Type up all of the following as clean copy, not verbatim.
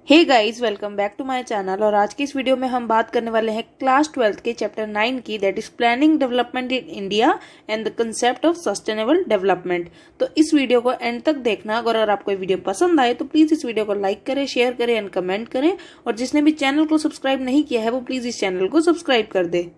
Hey guys, welcome back to my channel. और आज की इस वीडियो में हम बात करने वाले हैं क्लास 12th के चैप्टर 9 की, that is planning development in India and the concept of sustainable development. तो इस वीडियो को एंड तक देखना। अगर आपको ये वीडियो पसंद आए तो प्लीज इस वीडियो को लाइक करें, शेयर करें एंड कमेंट करें। और जिसने भी चैनल को सब्सक्राइब नहीं किया है वो प्लीज इस चैनल को सब्सक्राइब कर दे।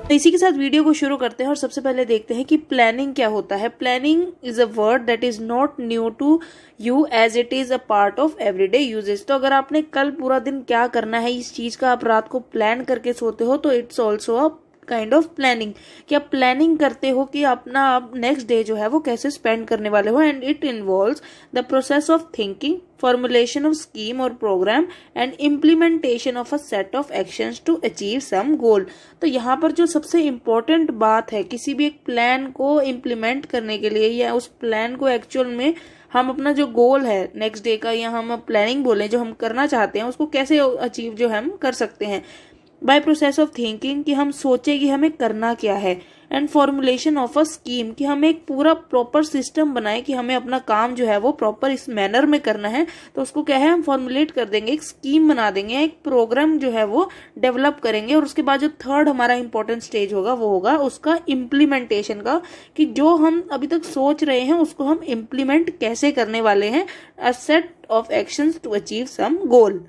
तो इसी के साथ वीडियो को शुरू करते हैं और सबसे पहले देखते हैं कि प्लानिंग क्या होता है। Planning is a word that is not new to you as it is a part of everyday uses. तो अगर आपने कल पूरा दिन क्या करना है इस चीज का आप रात को प्लान करके सोते हो तो it's also a kind of planning, कि आप प्लानिंग करते हो कि अपना आप नेक्स्ट डे जो है वो कैसे स्पेंड करने वाले हो। And it involves the process of thinking, formulation of scheme or program and implementation of a set of actions to achieve some goal। तो यहाँ पर जो सबसे इम्पोर्टेंट बात है किसी भी एक प्लान को इम्प्लीमेंट करने के लिए या उस प्लान को एक्चुअल में हम अपना जो गोल है नेक्स्ट डे का, या हम प्लानिंग बोले जो हम करना चाहते हैं उसको कैसे अचीव जो हम कर सकते हैं। बाय प्रोसेस ऑफ थिंकिंग, कि हम सोचे कि हमें करना क्या है। And formulation of a scheme, कि हमें एक पूरा प्रॉपर सिस्टम बनाए कि हमें अपना काम जो है वो प्रॉपर इस मैनर में करना है। तो उसको क्या है, हम फॉर्मुलेट कर देंगे, एक स्कीम बना देंगे, एक प्रोग्राम जो है वो डेवलप करेंगे। और उसके बाद जो थर्ड हमारा इंपॉर्टेंट स्टेज होगा वो होगा उसका इम्प्लीमेंटेशन का, कि जो हम अभी तक सोच रहे हैं उसको हम इम्प्लीमेंट कैसे करने वाले हैं। A set of actions to achieve some goal.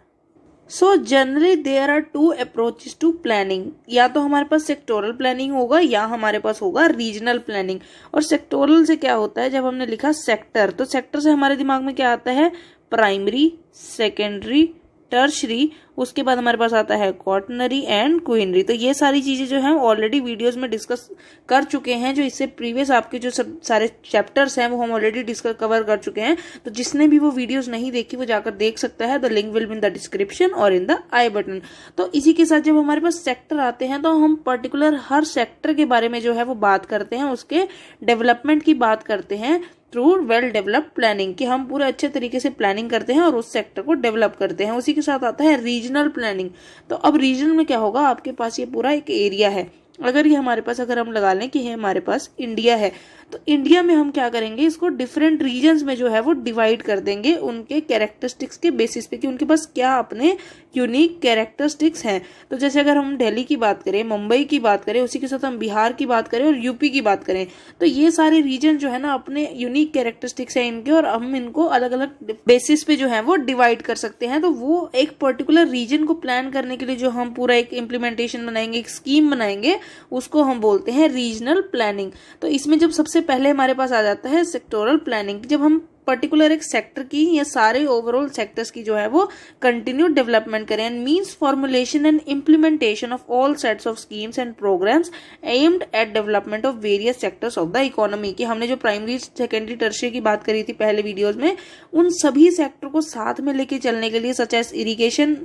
So generally there are two approaches to planning, या तो हमारे पास सेक्टोरल प्लानिंग होगा या हमारे पास होगा रीजनल प्लानिंग। और सेक्टोरल से क्या होता है, जब हमने लिखा सेक्टर तो सेक्टर से हमारे दिमाग में क्या आता है, प्राइमरी, सेकेंडरी, टर्शरी, उसके बाद हमारे पास आता है क्वार्टनरी एंड क्वीनरी। तो ये सारी चीजें जो हैं ऑलरेडी वीडियोस में डिस्कस कर चुके हैं। जो इससे प्रीवियस आपके जो सब सारे चैप्टर्स हैं वो हम ऑलरेडी डिस्कस कवर कर चुके हैं। तो जिसने भी वो वीडियोस नहीं देखी वो जाकर देख सकता है। The link will be in the description और इन द आई बटन। तो इसी के साथ जब हमारे पास सेक्टर आते हैं तो हम पर्टिकुलर हर सेक्टर के बारे में जो है वो बात करते हैं, उसके डेवलपमेंट की बात करते हैं थ्रू वेल डेवलप्ड प्लानिंग, कि हम पूरे अच्छे तरीके से प्लानिंग करते हैं और उस सेक्टर को डेवलप करते हैं। उसी के साथ आता है रीजनल प्लानिंग। तो अब रीजन में क्या होगा, आपके पास ये पूरा एक एरिया है। अगर ये हमारे पास, अगर हम लगा लें कि ये हमारे पास इंडिया है, तो इंडिया में हम क्या करेंगे, इसको डिफरेंट रीजन्स में जो है वो डिवाइड कर देंगे उनके कैरेक्टरिस्टिक्स के बेसिस पे, कि उनके पास क्या अपने यूनिक कैरेक्टरिस्टिक्स हैं। तो जैसे अगर हम दिल्ली की बात करें, मुंबई की बात करें, उसी के साथ हम बिहार की बात करें और यूपी की बात करें, तो ये सारे रीजन जो है ना अपने यूनिक कैरेक्टरिस्टिक्स हैं इनके, और हम इनको अलग अलग बेसिस पे जो है वो डिवाइड कर सकते हैं। तो वो एक पर्टिकुलर रीजन को प्लान करने के लिए जो हम पूरा एक इम्प्लीमेंटेशन बनाएंगे, एक स्कीम बनाएंगे, उसको हम बोलते हैं रीजनल प्लानिंग। तो इसमें जब सबसे पहले हमारे पास आ जाता है सेक्टोरल प्लानिंग, जब हम पर्टिकुलर एक सेक्टर की या सारे ओवरऑल सेक्टर्स की जो है वो कंटिन्यू डेवलपमेंट करें। And means formulation and implementation of all sets of schemes and programmes aimed at development of various sectors of the economy. कि हमने जो प्राइमरी, सेकेंडरी, टर्शियरी की बात करी थी पहले वीडियोज में, उन सभी सेक्टर को साथ में लेके चलने के लिए, such as irrigation,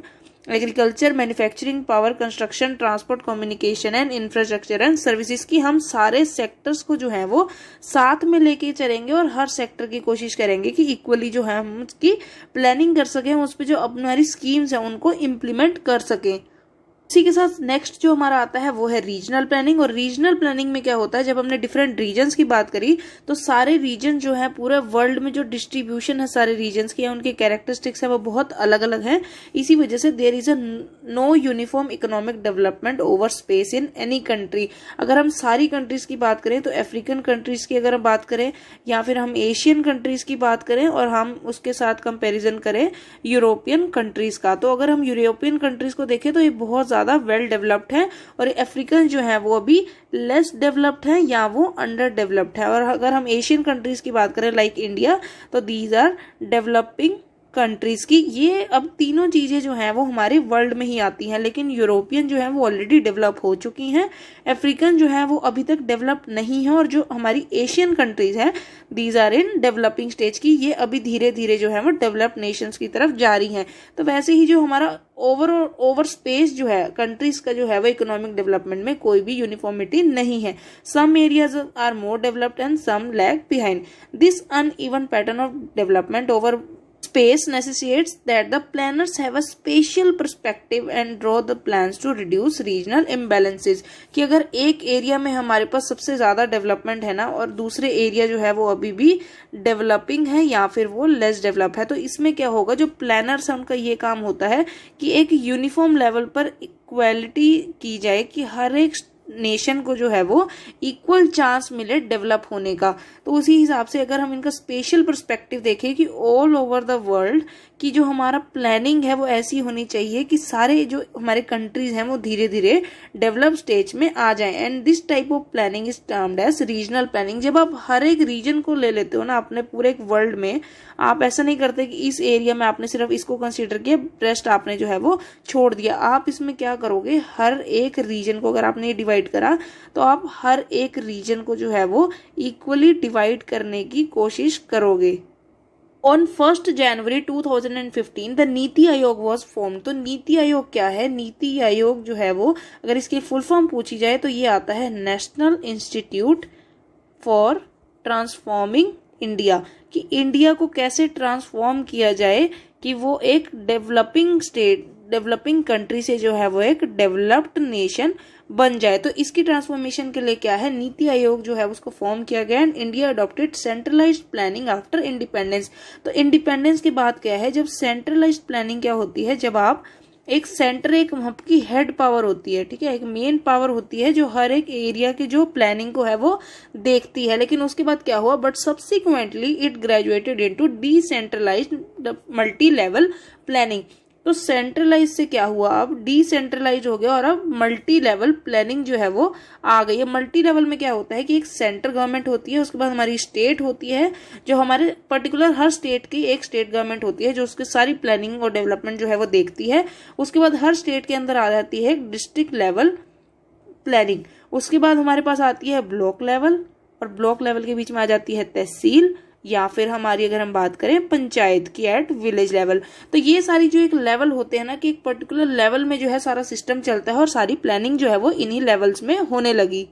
agriculture, manufacturing, power, construction, transport, communication and infrastructure and services, की हम सारे सेक्टर्स को जो है वो साथ में लेके चलेंगे और हर सेक्टर की कोशिश करेंगे कि इक्वली जो है हम उसकी प्लानिंग कर सकें, उस पर जो हमारी स्कीम्स हैं उनको इम्प्लीमेंट कर सकें। इसी के साथ नेक्स्ट जो हमारा आता है वो है रीजनल प्लानिंग। और रीजनल प्लानिंग में क्या होता है, जब हमने डिफरेंट रीजन्स की बात करी तो सारे रीजन जो है पूरे वर्ल्ड में जो डिस्ट्रीब्यूशन है सारे रीजन्स की, उनके कैरेक्टरिस्टिक्स है वो बहुत अलग अलग हैं। इसी वजह से there is a no uniform economic development over space in any country. अगर हम सारी कंट्रीज की बात करें तो अफ्रीकन कंट्रीज की अगर हम बात करें, या फिर हम एशियन कंट्रीज की बात करें और हम उसके साथ कंपेरिजन करें यूरोपियन कंट्रीज का, तो अगर हम यूरोपियन कंट्रीज को देखें तो ये बहुत ज्यादा वेल डेवलप्ड है और अफ्रीकन जो है वो अभी लेस डेवलप्ड है या वो अंडर डेवलप्ड है। और अगर हम एशियन कंट्रीज की बात करें लाइक इंडिया, तो दीज आर डेवलपिंग कंट्रीज की। ये अब तीनों चीजें जो हैं वो हमारे वर्ल्ड में ही आती हैं, लेकिन यूरोपियन जो है वो ऑलरेडी डेवलप हो चुकी हैं, अफ्रीकन जो है वो अभी तक डेवलप नहीं है, और जो हमारी एशियन कंट्रीज है these are in developing stage की, ये अभी धीरे धीरे जो है वो डेवलप्ड नेशंस की तरफ जा रही हैं। तो वैसे ही जो हमारा ओवर स्पेस जो है कंट्रीज का जो है वो इकोनॉमिक डेवलपमेंट में कोई भी यूनिफॉर्मिटी नहीं है। Some areas are more developed and some lag behind. This uneven pattern of development over Space necessitates that the planners have a spatial perspective and draw the plans to reduce regional imbalances। कि अगर एक area में हमारे पास सबसे ज्यादा development है ना और दूसरे एरिया जो है वो अभी भी डेवलपिंग है या फिर वो लेस डेवलप है, तो इसमें क्या होगा, जो प्लानर्स है उनका ये काम होता है कि एक यूनिफॉर्म लेवल पर इक्वालिटी की जाए कि हर एक नेशन को जो है वो इक्वल चांस मिले डेवलप होने का। तो उसी हिसाब से अगर हम इनका स्पेशल पर्सपेक्टिव देखें कि ऑल ओवर द वर्ल्ड की जो हमारा प्लानिंग है वो ऐसी होनी चाहिए कि सारे जो हमारे कंट्रीज हैं वो धीरे धीरे डेवलप स्टेज में आ जाएं। And this type of planning is termed as regional planning. जब आप हर एक रीजन को ले लेते हो ना अपने पूरे एक वर्ल्ड में, आप ऐसा नहीं करते कि इस एरिया में आपने सिर्फ इसको कंसीडर किया, रेस्ट आपने जो है वो छोड़ दिया। आप इसमें क्या करोगे, हर एक रीजन को अगर आपने डिवाइड करा तो आप हर एक रीजन को जो है वो इक्वली डिवाइड करने की कोशिश करोगे। On 1st January 2015 the NITI आयोग वॉज फॉर्म। तो नीति आयोग क्या है, नीति आयोग जो है वो अगर इसकी फुल फॉर्म पूछी जाए तो ये आता है national institute for transforming India. कि इंडिया को कैसे ट्रांसफॉर्म किया जाए कि वो एक डेवलपिंग स्टेट, डेवलपिंग कंट्री से जो है वो एक डेवलप्ड नेशन बन जाए। तो इसकी ट्रांसफॉर्मेशन के लिए क्या है, नीति आयोग जो है उसको फॉर्म किया गया and India adopted centralised planning after independence. तो इंडिपेंडेंस के बाद क्या है, जब सेंट्रलाइज्ड प्लानिंग क्या होती है, जब आप एक सेंटर, एक वहां की हेड पावर होती है, ठीक है, एक मेन पावर होती है जो हर एक एरिया के जो प्लानिंग को है वो देखती है। लेकिन उसके बाद क्या हुआ, but subsequently it graduated into decentralised multi level planning. तो सेंट्रलाइज से क्या हुआ, अब डिसेंट्रलाइज हो गया और अब मल्टी लेवल प्लानिंग जो है वो आ गई है। मल्टी लेवल में क्या होता है कि एक सेंटर गवर्नमेंट होती है, उसके बाद हमारी स्टेट होती है, जो हमारे पर्टिकुलर हर स्टेट की एक स्टेट गवर्नमेंट होती है जो उसकी सारी प्लानिंग और डेवलपमेंट जो है वो देखती है। उसके बाद हर स्टेट के अंदर आ जाती है एक डिस्ट्रिक्ट लेवल प्लानिंग। उसके बाद हमारे पास आती है ब्लॉक लेवल, और ब्लॉक लेवल के बीच में आ जाती है तहसील, या फिर हमारी अगर हम बात करें पंचायत की एट विलेज लेवल। तो ये सारी जो एक लेवल होते हैं ना, कि एक पर्टिकुलर लेवल में जो है सारा सिस्टम चलता है और सारी प्लानिंग जो है वो इन्हीं लेवल्स में होने लगी।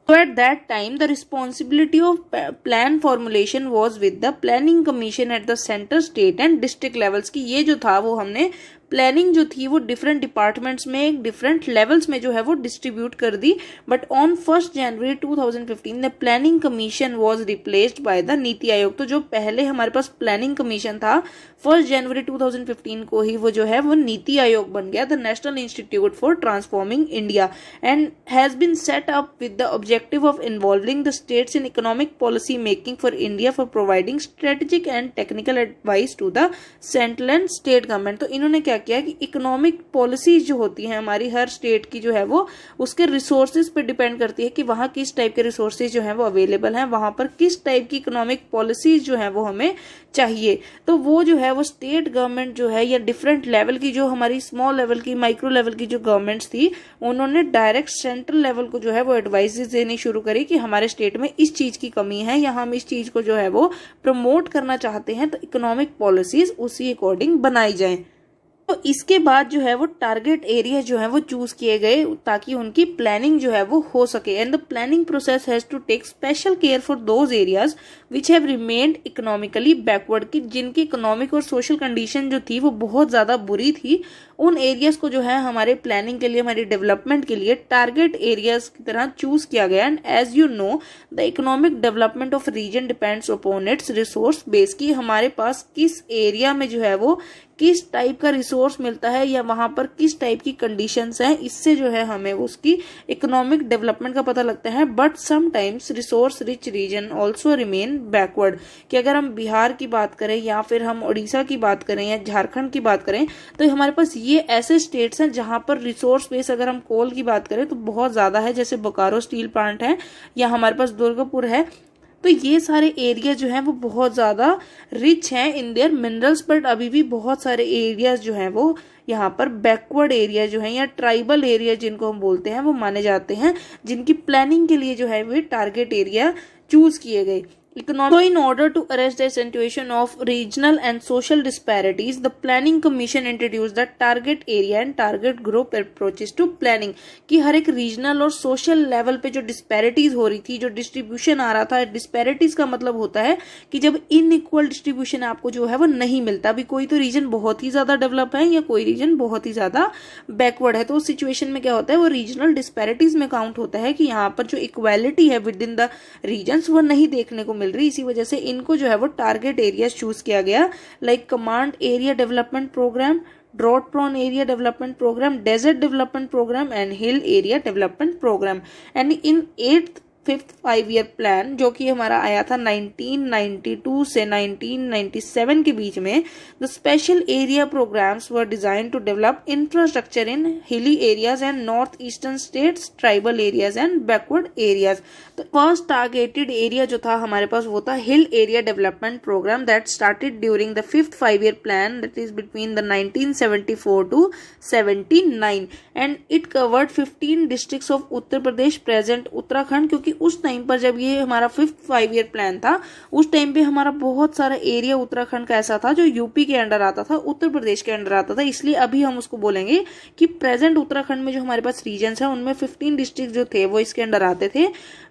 So at that time the responsibility of plan formulation was with the planning commission at the center, state and district levels। की ये जो था वो हमने प्लानिंग जो थी वो डिफरेंट डिपार्टमेंट्स में, डिफरेंट लेवल्स में जो है वो डिस्ट्रीब्यूट कर दी। But on 1st January 2015 the planning commission was replaced by the NITI Aayog. तो जो पहले हमारे पास प्लानिंग कमीशन था 1st January 2015 को ही वो जो है वो नीति आयोग बन गया, the national institute for transforming India, and has been set up with the objective of involving the states in economic policy making for India for providing strategic and technical advice to the central and state government. तो इन्होंने क्या किया कि economic policies जो होती हैं हमारी हर state की जो है वो उसके रिसोर्सेज पे डिपेंड करती है कि वहां किस टाइप के रिसोर्सेज जो है वो अवेलेबल हैं, वहां पर किस टाइप की इकोनॉमिक पॉलिसीज जो है वो हमें चाहिए। तो वो जो है वो स्टेट गवर्नमेंट जो है या डिफरेंट लेवल की, जो हमारी स्मॉल लेवल की, माइक्रो लेवल की जो गवर्नमेंट्स थी, उन्होंने डायरेक्ट सेंट्रल लेवल को जो है वो एडवाइसेस देनी शुरू करी कि हमारे स्टेट में इस चीज की कमी है या हम इस चीज को जो है वो प्रमोट करना चाहते हैं, तो इकोनॉमिक पॉलिसीज उसी अकॉर्डिंग बनाई जाए। तो इसके बाद जो है वो टारगेट एरिया जो है वो चूज किए गए ताकि उनकी प्लानिंग जो है वो हो सके। And the planning process has to take special care for those areas which have remained economically backward, की जिनकी इकोनॉमिक और सोशल कंडीशन जो थी वो बहुत ज्यादा बुरी थी। उन एरियाज को जो है हमारे प्लानिंग के लिए, हमारी डेवलपमेंट के लिए टारगेट एरियाज की तरह चूज किया गया। And as you know the economic development of region depends upon its resource base, की हमारे पास किस एरिया में जो है वो किस टाइप का रिसोर्स मिलता है या वहां पर किस टाइप की कंडीशंस हैं, इससे जो है हमें उसकी इकोनॉमिक डेवलपमेंट का पता लगता है। But sometimes resource rich region also remain backward, कि अगर हम बिहार की बात करें या फिर हम उड़ीसा की बात करें या झारखंड की बात करें, तो हमारे पास ये ऐसे स्टेट्स हैं जहां पर रिसोर्स बेस, अगर हम कोल की बात करें तो बहुत ज्यादा है, जैसे बोकारो स्टील प्लांट है या हमारे पास दुर्गापुर है। तो ये सारे एरिया जो हैं वो बहुत ज्यादा रिच हैं इन देयर मिनरल्स, बट अभी भी बहुत सारे एरियाज जो हैं वो यहाँ पर बैकवर्ड एरिया जो है या ट्राइबल एरिया जिनको हम बोलते हैं वो माने जाते हैं, जिनकी प्लानिंग के लिए जो है वे टारगेट एरिया चूज किए गए। economic. So in order to arrest the accentuation of regional and social disparities, the Planning Commission introduced the target area and target group approaches to planning, कि हर एक रीजनल और social level पे जो disparities हो रही थी, जो डिस्ट्रीब्यूशन आ रहा था, डिस्पैरिटीज का मतलब होता है कि जब इनइक्वल डिस्ट्रीब्यूशन आपको जो है वो नहीं मिलता, अभी कोई तो रीजन बहुत ही ज्यादा डेवलप है या कोई रीजन बहुत ही ज्यादा बैकवर्ड है, तो उस सिचुएशन में क्या होता है, वो रीजनल डिस्पैरिटीज में काउंट होता है कि यहाँ पर जो इक्वालिटी है विद इन द रीजन्स वो नहीं देखने को मिल रही। इसी वजह से इनको जो है वो टारगेट एरिया चूज किया गया, like command area development programme, drought prone area development programme, desert development programme and hill area development programme. And in 5th 5-year plan जो कि हमारा आया था 1992 से 1997 के बीच में, the special area programmes were designed to develop infrastructure in hilly areas and north eastern states, tribal areas and backward areas. तो फर्स्ट टारगेटेड एरिया जो था हमारे पास वो था hill area development programme that started during the 5th 5-year plan, that is between the 1974 to 79 and it covered 15 districts of Uttar Pradesh present Uttarakhand, क्योंकि उस time पर जब ये हमारा 5th 5-year प्लान था उस टाइम पे हमारा बहुत सारा एरिया उत्तराखंड का ऐसा था जो यूपी के अंडर आता था, उत्तर प्रदेश के अंडर आता था, इसलिए अभी हम उसको बोलेंगे कि प्रेजेंट उत्तराखंड में जो हमारे पास रीजन्स है उनमें 15 डिस्ट्रिक्ट जो थे वो इसके अंडर आते थे,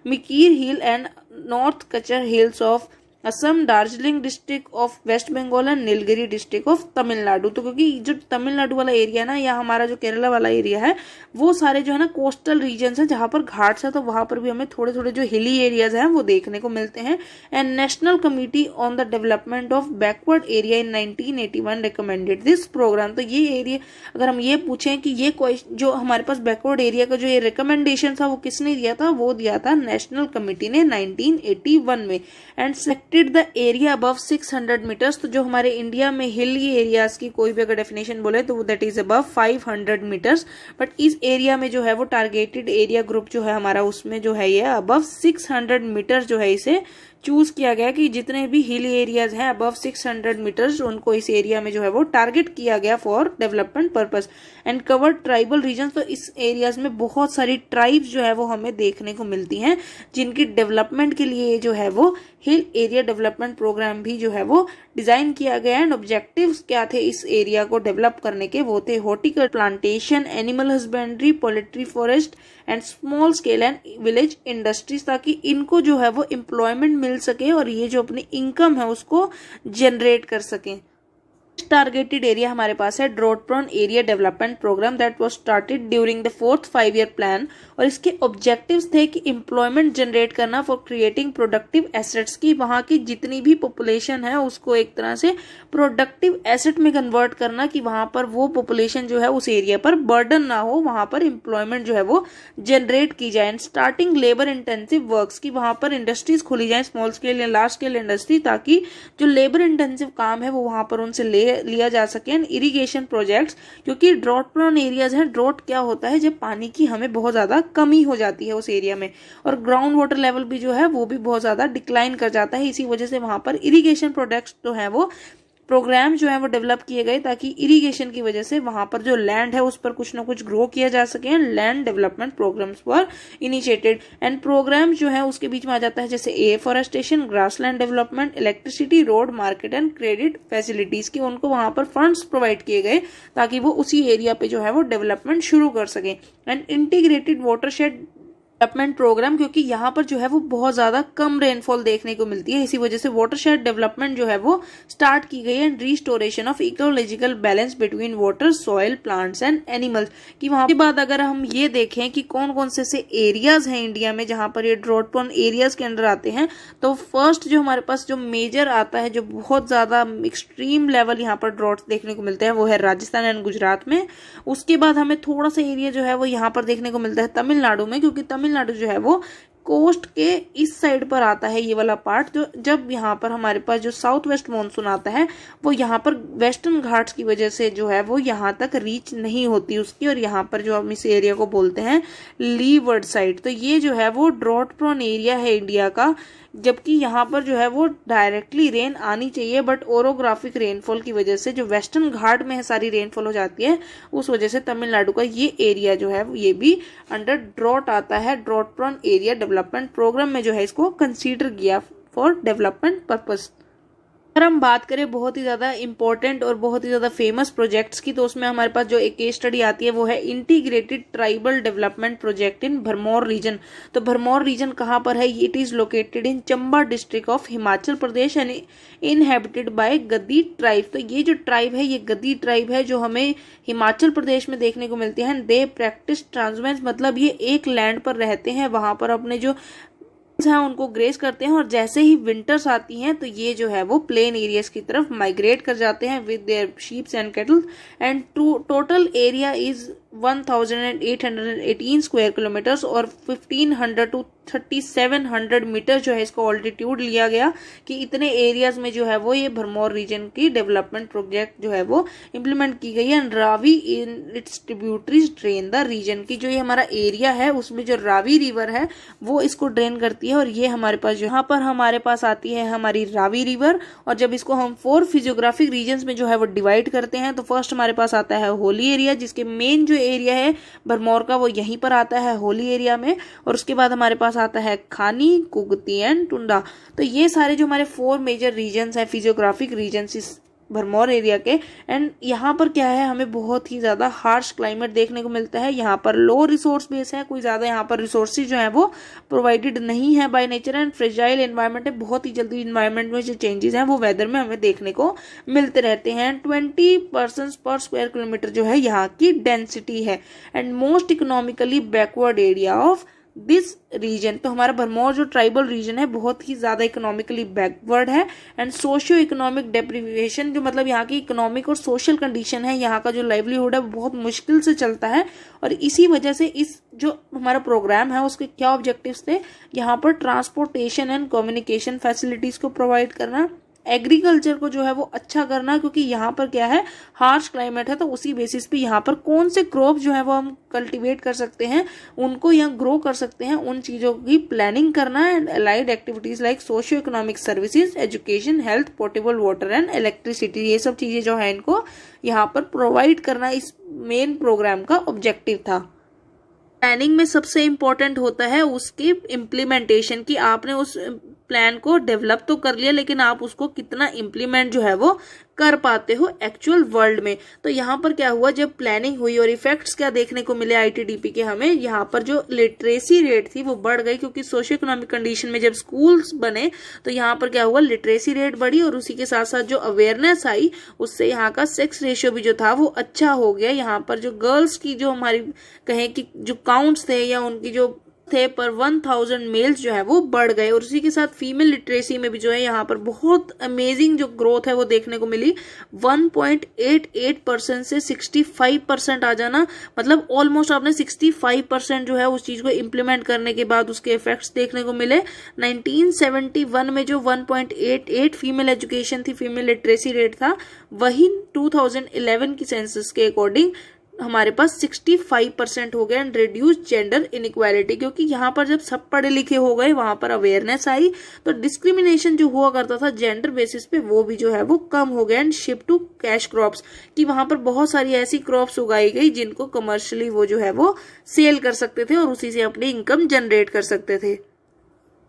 Mikir hill and north Cachar hills of Assam, Darjeeling district of West Bengal and Nilgiri district of Tamil Nadu. तो क्योंकि जो तमिलनाडु वाला एरिया ना या हमारा जो केरला वाला एरिया है वो सारे जो है ना कोस्टल रीजन्स है जहां पर घाट्स है, तो वहां पर भी हमें थोड़े थोड़े जो हिली एरियाज हैं वो देखने को मिलते हैं। And national committee on the development of backward area in 1981 recommended this programme. तो ये एरिया अगर हम ये पूछें कि ये जो हमारे पास बैकवर्ड एरिया का जो ये रिकमेंडेशन था वो किसने दिया था, वो दिया था नेशनल कमिटी ने 1981 में। And the area above 600 metres, तो जो हमारे इंडिया में हिली एरियाज की कोई भी अगर डेफिनेशन बोले तो that is above 500 metres, but इस एरिया में जो है वो टारगेटेड एरिया ग्रुप जो है हमारा उसमें जो है ये अबव 600 मीटर्स जो है इसे चूज किया गया कि जितने भी हिली एरियाज हैं अबव 600 मीटर्स उनको इस एरिया में जो है वो टारगेट किया गया for development purpose. And covered tribal region, तो इस एरियाज में बहुत सारी ट्राइब्स जो है वो हमें देखने को मिलती हैं जिनकी डेवलपमेंट के लिए जो है वो हिल एरिया डेवलपमेंट प्रोग्राम भी जो है वो डिजाइन किया गया। एंड ऑब्जेक्टिव्स क्या थे इस एरिया को डेवलप करने के, वो थे horticulture, plantation, animal husbandry, poultry forest and small scale and village industries, ताकि इनको जो है वो एम्प्लॉयमेंट मिल सके और ये जो अपनी इनकम है उसको जनरेट कर सकें। टारगेटेड एरिया हमारे पास है drought prone area development programme that was started during the 4th 5-year plan, और इसके ऑब्जेक्टिव्स थे कि एम्प्लॉयमेंट जनरेट करना फॉर क्रिएटिंग प्रोडक्टिव एसेट्स, की वहां की जितनी भी पॉपुलेशन है उसको एक तरह से प्रोडक्टिव एसेट में कन्वर्ट करना, कि वहां पर वो पॉपुलेशन जो है उस एरिया पर बर्डन ना हो, वहां पर एम्प्लॉयमेंट जो है वो जनरेट की जाए। And starting labour intensive works, की वहां पर इंडस्ट्रीज खोली जाए, स्मॉल स्केल या लार्ज स्केल इंडस्ट्री, ताकि जो लेबर इंटेंसिव काम है वो वहां पर उनसे लिया जा सके। एंड इरिगेशन प्रोजेक्ट्स, क्योंकि ड्रॉट प्रोन एरियाज हैं, ड्रॉट क्या होता है जब पानी की हमें बहुत ज्यादा कमी हो जाती है उस एरिया में, और ग्राउंड वाटर लेवल भी जो है वो भी बहुत ज्यादा डिक्लाइन कर जाता है, इसी वजह से वहां पर इरिगेशन प्रोजेक्ट्स जो है वो प्रोग्राम जो है वो डेवलप किए गए ताकि इरिगेशन की वजह से वहां पर जो लैंड है उस पर कुछ ना कुछ ग्रो किया जा सके। And land development programmes were initiated, and programme जो है उसके बीच में आ जाता है जैसे afforestation, grassland development, electricity, road, market and credit facilities की उनको वहां पर फंड्स प्रोवाइड किए गए ताकि वो उसी एरिया पे जो है वो डेवलपमेंट शुरू कर सके। And integrated watershed development programme, क्योंकि यहाँ पर जो है वो बहुत ज्यादा कम रेनफॉल देखने को मिलती है, इसी वजह से वाटरशेड डेवलपमेंट जो है वो स्टार्ट की गई है। And restoration of ecological balance between water, soil, plants and animals, कि वहां के बाद अगर हम ये देखें कि कौन कौन से एरियाज हैं इंडिया में जहां पर ये ड्रॉट प्रोन एरियाज के अंडर आते हैं, तो फर्स्ट जो हमारे पास जो मेजर आता है, जो बहुत ज्यादा एक्सट्रीम लेवल यहाँ पर ड्रॉट्स देखने को मिलते हैं, वो है राजस्थान एंड गुजरात में। उसके बाद हमें थोड़ा सा एरिया जो है वो यहाँ पर देखने को मिलता है तमिलनाडु में, क्योंकि तमिलनाडु जो है वो कोस्ट के इस साइड पर आता है ये वाला पार्ट, जो जब यहाँ पर हमारे पास जो साउथ वेस्ट मानसून आता है वो यहाँ पर वेस्टर्न घाट्स की वजह से जो है वो यहाँ तक रीच नहीं होती उसकी, और यहाँ पर जो हम इस एरिया को बोलते हैं लीवर्ड साइड। तो ये जो है वो ड्रॉट प्रोन एरिया है इंडिया का, जबकि यहाँ पर जो है वो डायरेक्टली रेन आनी चाहिए, बट ओरोग्राफिक रेनफॉल की वजह से जो वेस्टर्न घाट में है सारी रेनफॉल हो जाती है, उस वजह से तमिलनाडु का ये एरिया जो है ये भी अंडर ड्रॉट आता है। Drought prone area development programme में जो है इसको कंसीडर किया फॉर डेवलपमेंट पर्पस। अगर हम बात करें बहुत ही ज़्यादा इंपॉर्टेंट और बहुत ही ज़्यादा फेमस प्रोजेक्ट्स की, तो उसमें हमारे पास जो एक केस स्टडी आती है वो है integrated tribal development project in Bharmour region. तो भरमौर रीजन कहाँ पर है? It is located in Chamba district of Himachal Pradesh and inhabited by Gaddi tribe. तो ये जो ट्राइब है ये गद्दी ट्राइब है जो हमें हिमाचल प्रदेश में देखने को मिलती है। दे प्रैक्टिस ट्रांसमेंस, मतलब ये एक लैंड पर रहते हैं, वहां पर अपने जो हैं उनको ग्रेस करते हैं, और जैसे ही विंटर्स आती हैं तो ये जो है वो प्लेन एरियाज की तरफ माइग्रेट कर जाते हैं with their sheeps and cattle. And total area is 1818 square kilometres और 1500 टू 3700 मीटर जो है इसको ऑल्टीट्यूड लिया गया कि इतने एरियाज में जो है वो ये भरमौर रीजन की डेवलपमेंट प्रोजेक्ट जो है वो इम्प्लीमेंट की गई है। And Ravi in its tributaries drain the region की, जो ये हमारा एरिया है उसमें जो रावी रिवर है वो इसको ड्रेन करती है। और ये हमारे पास जो यहाँ पर हमारे पास आती है हमारी रावी रिवर, और जब इसको हम 4 फिजियोग्राफिक रीजन्स में जो है वो डिवाइड करते हैं तो फर्स्ट हमारे पास आता है होली एरिया, जिसके मेन जो एरिया है भरमौर का वो यहीं पर आता है होली एरिया में। और उसके बाद हमारे पास आता है खानी, कुगती एंड टुंडा। तो ये सारे जो हमारे 4 मेजर रीजन्स हैं फिजियोग्राफिक रीजन्स इस भरमौर एरिया के। एंड यहाँ पर क्या है, हमें बहुत ही ज्यादा हार्श क्लाइमेट देखने को मिलता है। यहाँ पर लो रिसोर्स बेस है, कोई ज्यादा यहाँ पर रिसोर्सेज जो है वो प्रोवाइडेड नहीं है by nature. And fragile environment है, बहुत ही जल्दी इन्वायरमेंट में जो चेंजेस हैं वो वेदर में हमें देखने को मिलते रहते हैं। 20 पर्सन पर स्क्वायर किलोमीटर जो है यहाँ की डेंसिटी है। And most economically backward area of this region. तो हमारा भरमौर जो ट्राइबल रीजन है बहुत ही ज्यादा इकोनॉमिकली बैकवर्ड है। एंड सोशियो इकोनॉमिक डेप्रिविएशन, जो मतलब यहाँ की इकोनॉमिक और सोशल कंडीशन है, यहाँ का जो लाइवलीहुड है बहुत मुश्किल से चलता है। और इसी वजह से इस जो हमारा प्रोग्राम है उसके क्या ऑब्जेक्टिव्स थे, यहाँ पर ट्रांसपोर्टेशन एंड कम्युनिकेशन फैसिलिटीज को प्रोवाइड करना, एग्रीकल्चर को जो है वो अच्छा करना, क्योंकि यहाँ पर क्या है हार्श क्लाइमेट है, तो उसी बेसिस पे यहाँ पर कौन से क्रॉप जो है वो हम कल्टीवेट कर सकते हैं, उनको यहाँ ग्रो कर सकते हैं, उन चीजों की प्लानिंग करना। And allied activities like socio economic services, education, health, portable water and electricity, ये सब चीजें जो है इनको यहाँ पर प्रोवाइड करना इस मेन प्रोग्राम का ऑब्जेक्टिव था। प्लानिंग में सबसे इम्पोर्टेंट होता है उसकी इम्प्लीमेंटेशन, की आपने उस प्लान को डेवलप तो कर लिया लेकिन आप उसको कितना इम्प्लीमेंट जो है वो कर पाते हो एक्चुअल वर्ल्ड में। तो यहाँ पर क्या हुआ, जब प्लानिंग हुई और इफेक्ट्स क्या देखने को मिले आईटीडीपी के, हमें यहाँ पर जो लिटरेसी रेट थी वो बढ़ गई, क्योंकि सोशियो इकोनॉमिक कंडीशन में जब स्कूल्स बने तो यहाँ पर क्या हुआ, लिटरेसी रेट बढ़ी और उसी के साथ साथ जो अवेयरनेस आई उससे यहाँ का सेक्स रेशियो भी जो था वो अच्छा हो गया। यहाँ पर जो गर्ल्स की जो हमारी कहें कि जो काउंट्स थे या उनकी जो थे पर 1000 मेल्स जो है वो बढ़ गए। और उसी के साथ फीमेल लिटरेसी में भी जो है यहाँ पर बहुत अमेजिंग जो ग्रोथ है वो देखने को मिली। 1.88% से 65% आ जाना, मतलब ऑलमोस्ट आपने 65% जो है उस चीज को इम्प्लीमेंट करने के बाद उसके इफेक्ट्स देखने को मिले। 1971 में जो 1.88 फीमेल एजुकेशन थी, फीमेल लिटरेसी रेट था, वही 2011 की सेंसस के अकॉर्डिंग हमारे पास 65% हो गया। एंड रिड्यूस जेंडर इनइक्वालिटी, क्योंकि यहाँ पर जब सब पढ़े लिखे हो गए वहां पर अवेयरनेस आई तो डिस्क्रिमिनेशन जो हुआ करता था जेंडर बेसिस पे वो भी जो है वो कम हो गया। And shift to cash crops, कि वहां पर बहुत सारी ऐसी क्रॉप्स उगाई गई जिनको कमर्शियली वो जो है वो सेल कर सकते थे और उसी से अपनी इनकम जनरेट कर सकते थे।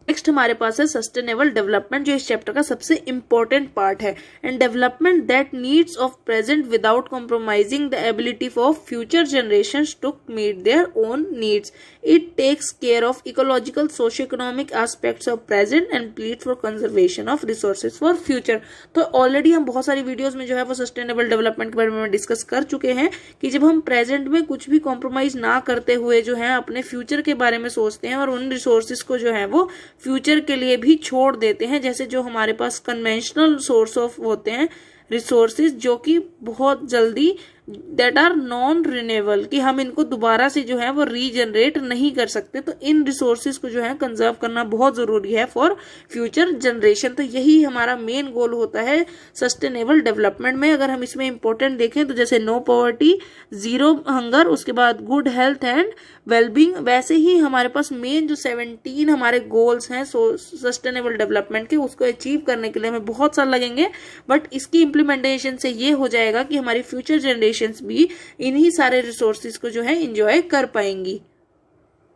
नेक्स्ट हमारे पास है सस्टेनेबल डेवलपमेंट, जो इस चैप्टर का सबसे इंपॉर्टेंट पार्ट है। And development that needs of present without compromising the ability of future generations to meet their own needs. It takes care of ecological socio economic aspects of present and plead for conservation of resources for future. तो already हम बहुत सारी videos में जो है वो sustainable development के बारे में डिस्कस कर चुके हैं कि जब हम प्रेजेंट में कुछ भी कॉम्प्रोमाइज ना करते हुए जो है अपने फ्यूचर के बारे में सोचते हैं और उन रिसोर्सेज को जो है वो फ्यूचर के लिए भी छोड़ देते हैं, जैसे जो हमारे पास कन्वेंशनल सोर्स ऑफ होते हैं रिसोर्सेज जो कि बहुत जल्दी दैट आर नॉन रिन्यूएबल, कि हम इनको दोबारा से जो है वो रीजनरेट नहीं कर सकते। तो इन रिसोर्सेज को जो है कंजर्व करना बहुत जरूरी है फॉर फ्यूचर जनरेशन। तो यही हमारा मेन गोल होता है सस्टेनेबल डेवलपमेंट में। अगर हम इसमें इंपॉर्टेंट देखें तो जैसे नो पॉवर्टी, जीरो हंगर, उसके बाद गुड हेल्थ एंड वेलबींग, वैसे ही हमारे पास मेन जो 17 हमारे गोल्स हैं सस्टेनेबल डेवलपमेंट के, उसको अचीव करने के लिए हमें बहुत साल लगेंगे, बट इसकी इम्प्लीमेंटेशन से ये हो जाएगा कि हमारी फ्यूचर जनरेशन भी इन्हीं सारे रिसोर्सेज को जो है एंजॉय कर पाएंगी।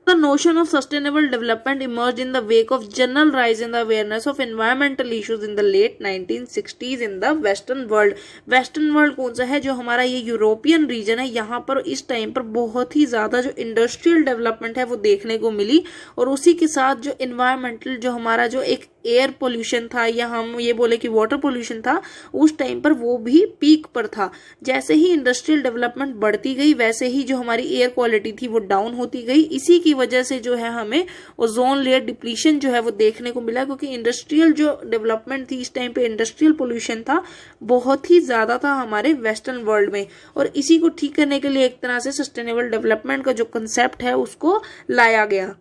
The notion of sustainable development emerged in the wake of general rise in the awareness of environmental issues in the late 1960s in the Western world. Western world कौन सा है? जो हमारा ये यूरोपियन रीजन है, यहाँ पर इस टाइम पर बहुत ही ज्यादा जो इंडस्ट्रियल डेवलपमेंट है वो देखने को मिली, और उसी के साथ जो इन्वायरमेंटल जो हमारा जो एक एयर पोल्यूशन था, या हम ये बोले कि वाटर पोल्यूशन था, उस टाइम पर वो भी पीक पर था। जैसे ही इंडस्ट्रियल डेवलपमेंट बढ़ती गई वैसे ही जो हमारी एयर क्वालिटी थी वो डाउन होती गई। इसी की वजह से जो है हमें ओजोन लेयर डिप्लीशन जो है वो देखने को मिला, क्योंकि इंडस्ट्रियल जो डेवलपमेंट थी इस टाइम पे इंडस्ट्रियल पोल्यूशन था बहुत ही ज्यादा था हमारे वेस्टर्न वर्ल्ड में, और इसी को ठीक करने के लिए एक तरह से सस्टेनेबल डेवलपमेंट का जो कंसेप्ट है उसको लाया गया।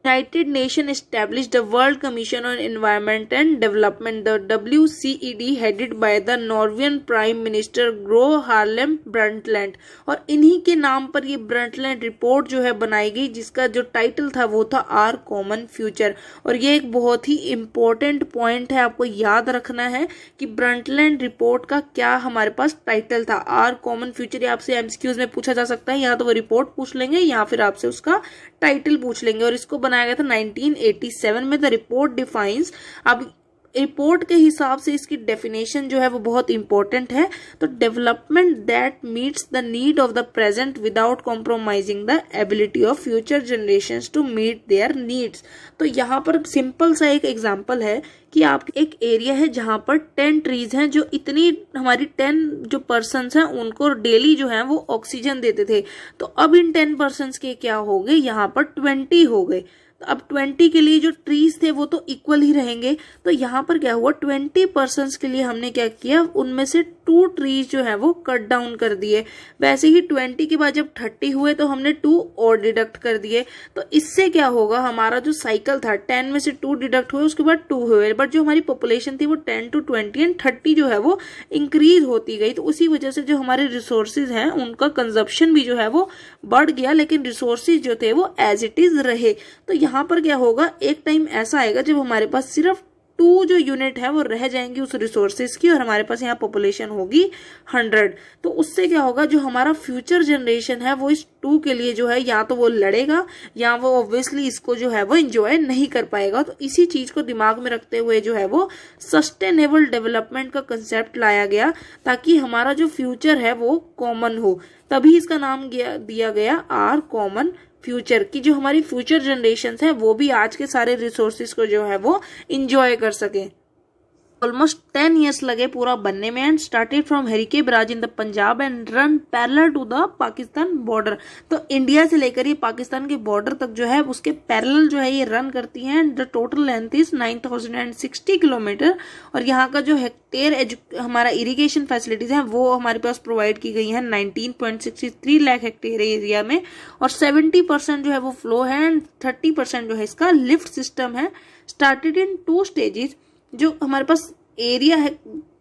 United Nations established the World Commission on Environment and Development, the WCED, headed by the Norwegian Prime Minister Gro Harlem Brundtland, और इन्हीं के नाम पर ये ब्रंटलैंड रिपोर्ट जो है बनाई गई, जिसका जो टाइटल था वो था आर कॉमन फ्यूचर। और ये एक बहुत ही इम्पोर्टेंट पॉइंट है, आपको याद रखना है कि ब्रंटलैंड रिपोर्ट का क्या हमारे पास टाइटल था, आर कॉमन फ्यूचर। ये आपसे एमसीक्यूज में पूछा जा सकता है, या तो वो रिपोर्ट पूछ लेंगे या फिर आपसे उसका टाइटल पूछ लेंगे। और इसको बनाया गया था 1987 में। द रिपोर्ट डिफाइंस, अब रिपोर्ट के हिसाब से इसकी डेफिनेशन जो है वो बहुत इंपॉर्टेंट है। तो development that meets the need of the present without compromising the ability of future generations to meet their needs. तो यहाँ पर सिंपल सा एक एग्जांपल है कि आप एक एरिया है जहां पर 10 ट्रीज हैं, जो इतनी हमारी 10 जो पर्सन्स हैं उनको डेली जो है वो ऑक्सीजन देते थे। तो अब इन 10 पर्सन्स के क्या हो गए, यहाँ पर 20 हो गए। अब 20 के लिए जो ट्रीज थे वो तो इक्वल ही रहेंगे। तो यहाँ पर क्या हुआ, 20 पर्सन्स के लिए हमने क्या किया, उनमें से 2 ट्रीज जो है वो कट डाउन कर दिए। वैसे ही 20 के बाद जब 30 हुए तो हमने 2 और डिडक्ट कर दिए। तो इससे क्या होगा, हमारा जो साइकिल था 10 में से 2 डिडक्ट हुए, उसके बाद 2 हुए, बट जो हमारी पॉपुलेशन थी वो 10 to 20 एंड 30 जो है वो इंक्रीज होती गई। तो उसी वजह से जो हमारे रिसोर्सेज हैं उनका कंजप्शन भी जो है वो बढ़ गया, लेकिन रिसोर्सेज जो थे वो एज इट इज रहे। तो यहाँ पर क्या होगा, एक टाइम ऐसा आएगा जब हमारे पास सिर्फ 2 जो यूनिट है वो रह जाएंगी उस रिसोर्सेज की, और हमारे पास यहाँ पॉपुलेशन होगी 100। तो उससे क्या होगा, जो हमारा फ्यूचर जनरेशन है वो इस 2 के लिए जो है या तो वो लड़ेगा या वो ऑब्वियसली इसको जो है वो एंजॉय नहीं कर पाएगा। तो इसी चीज को दिमाग में रखते हुए जो है वो सस्टेनेबल डेवलपमेंट का कंसेप्ट लाया गया, ताकि हमारा जो फ्यूचर है वो कॉमन हो। तभी इसका नाम दिया गया आर कॉमन फ्यूचर, की जो हमारी फ्यूचर जनरेशंस हैं वो भी आज के सारे रिसोर्सेज को जो है वो इंजॉय कर सके। ऑलमोस्ट 10 years लगे पूरा बनने में, and started from Harike barrage in the Punjab and run parallel to the Pakistan border. तो इंडिया से लेकर ये पाकिस्तान के बॉर्डर तक जो है उसके पैरेलल जो है ये रन करती हैं, and the total length is 9060 kilometre. और यहाँ का जो हेक्टेयर हमारा इरिगेशन फैसिलिटीज हैं वो हमारे पास प्रोवाइड की गई है 19.63 लाख हेक्टेयर एरिया में, और 70% जो है वो फ्लो है एंड 30% जो है इसका लिफ्ट सिस्टम है। Started in 2 stages. जो हमारे पास एरिया है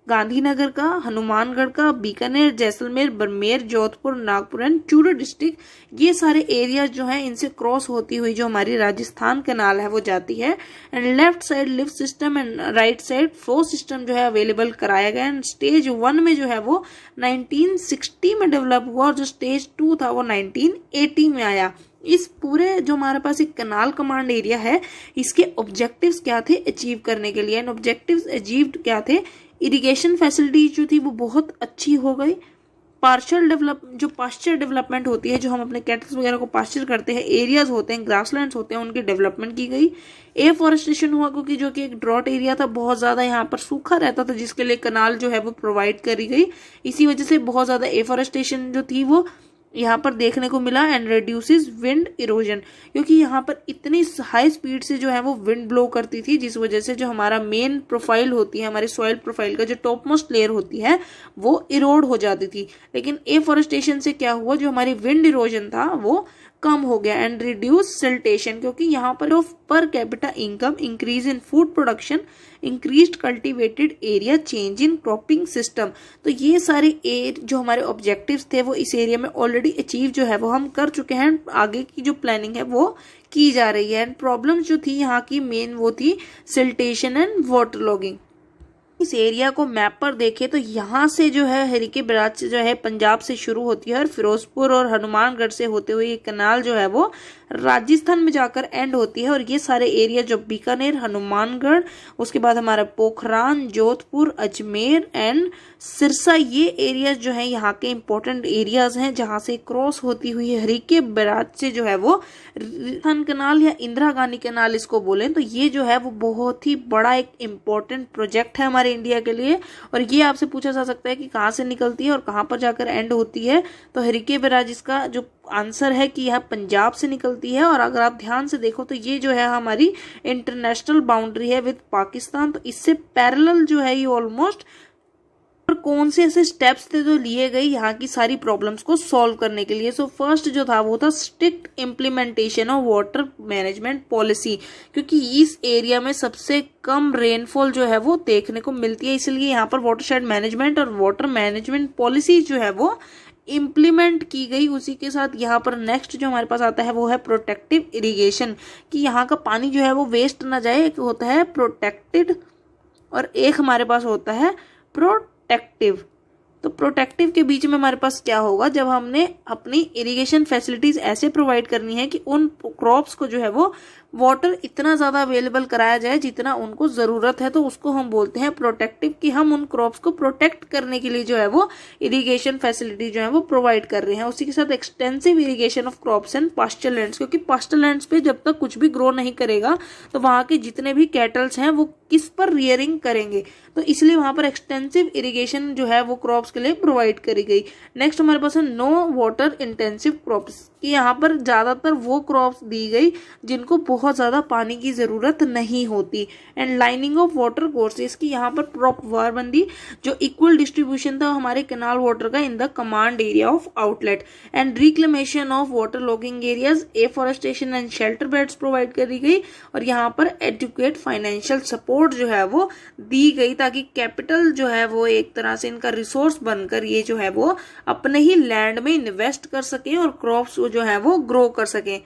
गांधीनगर का, हनुमानगढ़ का, बीकानेर, जैसलमेर, बरमेर, जोधपुर, नागपुर एंड चूरू डिस्ट्रिक्ट, ये सारे एरिया जो हैं इनसे क्रॉस होती हुई जो हमारी राजस्थान कैनाल है वो जाती है। And left side lift system and right side flow system जो है अवेलेबल कराया गया। एंड स्टेज 1 में जो है वो 1960 में डेवलप हुआ, और जो स्टेज 2 था वो 1980 में आया। इस पूरे जो हमारे पास एक कनाल कमांड एरिया है, इसके ऑब्जेक्टिव्स क्या थे अचीव करने के लिए, एंड ऑब्जेक्टिव्स अचीव्ड क्या थे, इरिगेशन फैसिलिटी जो थी वो बहुत अच्छी हो गई। जो पास्चर डेवलपमेंट होती है, जो हम अपने कैटल्स वगैरह को पास्चर करते हैं, एरियाज होते हैं, ग्रासलैंड्स होते हैं, उनकी डेवलपमेंट की गई। एफॉरेस्टेशन हुआ, क्योंकि जो कि एक ड्रॉट एरिया था, बहुत ज्यादा यहाँ पर सूखा रहता था, जिसके लिए कनाल जो है वो प्रोवाइड करी गई। इसी वजह से बहुत ज्यादा एफॉरेस्टेशन जो थी वो यहाँ पर देखने को मिला। एंड रिड्यूसेस विंड इरोजन, क्योंकि यहाँ पर इतनी हाई स्पीड से जो है वो विंड ब्लो करती थी, जिस वजह से जो हमारा मेन प्रोफाइल होती है, हमारे सॉइल प्रोफाइल का जो टॉप मोस्ट लेयर होती है वो इरोड हो जाती थी। लेकिन एफॉरेस्टेशन से क्या हुआ, जो हमारी विंड इरोजन था वो कम हो गया। एंड रिड्यूस सिल्टेशन, क्योंकि यहाँ पर per capita income, increase in food production, increased cultivated area, change in cropping system. तो ये सारे जो हमारे ऑब्जेक्टिव्स थे वो इस एरिया में ऑलरेडी अचीव जो है वो हम कर चुके हैं। आगे की जो प्लानिंग है वो की जा रही है। एंड प्रॉब्लम्स जो थी यहाँ की मेन वो थी सिल्टेशन एंड वाटर लॉगिंग। इस एरिया को मैप पर देखें तो यहाँ से जो है हरिके बराज से जो है पंजाब से शुरू होती है, और फिरोजपुर और हनुमानगढ़ से होते हुए ये कनाल जो है वो राजस्थान में जाकर एंड होती है। और ये सारे एरिया जो बीकानेर, हनुमानगढ़, उसके बाद हमारा पोखरान, जोधपुर, अजमेर एंड सिरसा, ये एरिया जो है यहाँ के इंपॉर्टेंट एरियाज हैं जहां से क्रॉस होती हुई हरिके बैराज से जो है वो राजस्थान कैनाल या इंदिरा गांधी कैनाल इसको बोले तो ये जो है वो बहुत ही बड़ा एक इम्पोर्टेंट प्रोजेक्ट है हमारे इंडिया के लिए। और ये आपसे पूछा जा सकता है कि कहाँ से निकलती है और कहाँ पर जाकर एंड होती है। तो हरिके बैराज इसका जो आंसर है कि यह पंजाब से निकलती है। और अगर आप ध्यान से देखो तो ये जो है हमारी इंटरनेशनल बाउंड्री है विद पाकिस्तान, तो इससे पैरेलल जो है ये ऑलमोस्ट। और कौन से ऐसे स्टेप्स थे जो लिए गए यहाँ की सारी प्रॉब्लम्स को सॉल्व करने के लिए। सो फर्स्ट जो था वो था strict implementation of water management policy, क्योंकि इस एरिया में सबसे कम रेनफॉल जो है वो देखने को मिलती है, इसलिए यहाँ पर वाटरशेड मैनेजमेंट और वाटर मैनेजमेंट पॉलिसी जो है वो इम्प्लीमेंट की गई। उसी के साथ यहाँ पर नेक्स्ट जो हमारे पास आता है वो है प्रोटेक्टिव इरिगेशन, कि यहाँ का पानी जो है वो वेस्ट ना जाए। एक होता है प्रोटेक्टेड और एक हमारे पास होता है प्रोटेक्टिव। तो प्रोटेक्टिव के बीच में हमारे पास क्या होगा, जब हमने अपनी इरिगेशन फैसिलिटीज ऐसे प्रोवाइड करनी है कि उन क्रॉप्स को जो है वो वाटर इतना ज्यादा अवेलेबल कराया जाए जितना उनको जरूरत है, तो उसको हम बोलते हैं प्रोटेक्टिव, कि हम उन क्रॉप्स को प्रोटेक्ट करने के लिए जो है वो इरिगेशन फैसिलिटी जो है वो प्रोवाइड कर रहे हैं। उसी के साथ extensive irrigation of crops and pasture lands, क्योंकि पास्चर लैंड्स पे जब तक कुछ भी ग्रो नहीं करेगा तो वहां के जितने भी कैटल्स हैं वो किस पर रियरिंग करेंगे, तो इसलिए वहां पर एक्सटेंसिव इरिगेशन जो है वो क्रॉप्स के लिए प्रोवाइड करी गई। नेक्स्ट हमारे पास है नो वाटर इंटेंसिव क्रॉप्स, कि यहाँ पर ज्यादातर वो क्रॉप्स दी गई जिनको बहुत ज्यादा पानी की जरूरत नहीं होती। And lining of water courses, की यहाँ पर प्रॉपर बंदी जो इक्वल डिस्ट्रीब्यूशन था हमारे कैनाल वाटर का in the command area of outlet. And reclamation of water logging areas, afforestation and shelter beds provide करी गई। और यहाँ पर एडुकेट फाइनेंशियल सपोर्ट जो है वो दी गई, ताकि कैपिटल जो है वो एक तरह से इनका रिसोर्स बनकर ये जो है वो अपने ही लैंड में इन्वेस्ट कर सके और क्रॉप्स जो है वो ग्रो कर सके।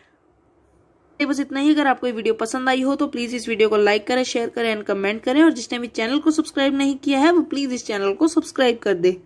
बस इतना ही। अगर आपको ये वीडियो पसंद आई हो तो प्लीज इस वीडियो को लाइक करें, शेयर करें एंड कमेंट करें। और जिसने भी चैनल को सब्सक्राइब नहीं किया है वो प्लीज इस चैनल को सब्सक्राइब कर दे।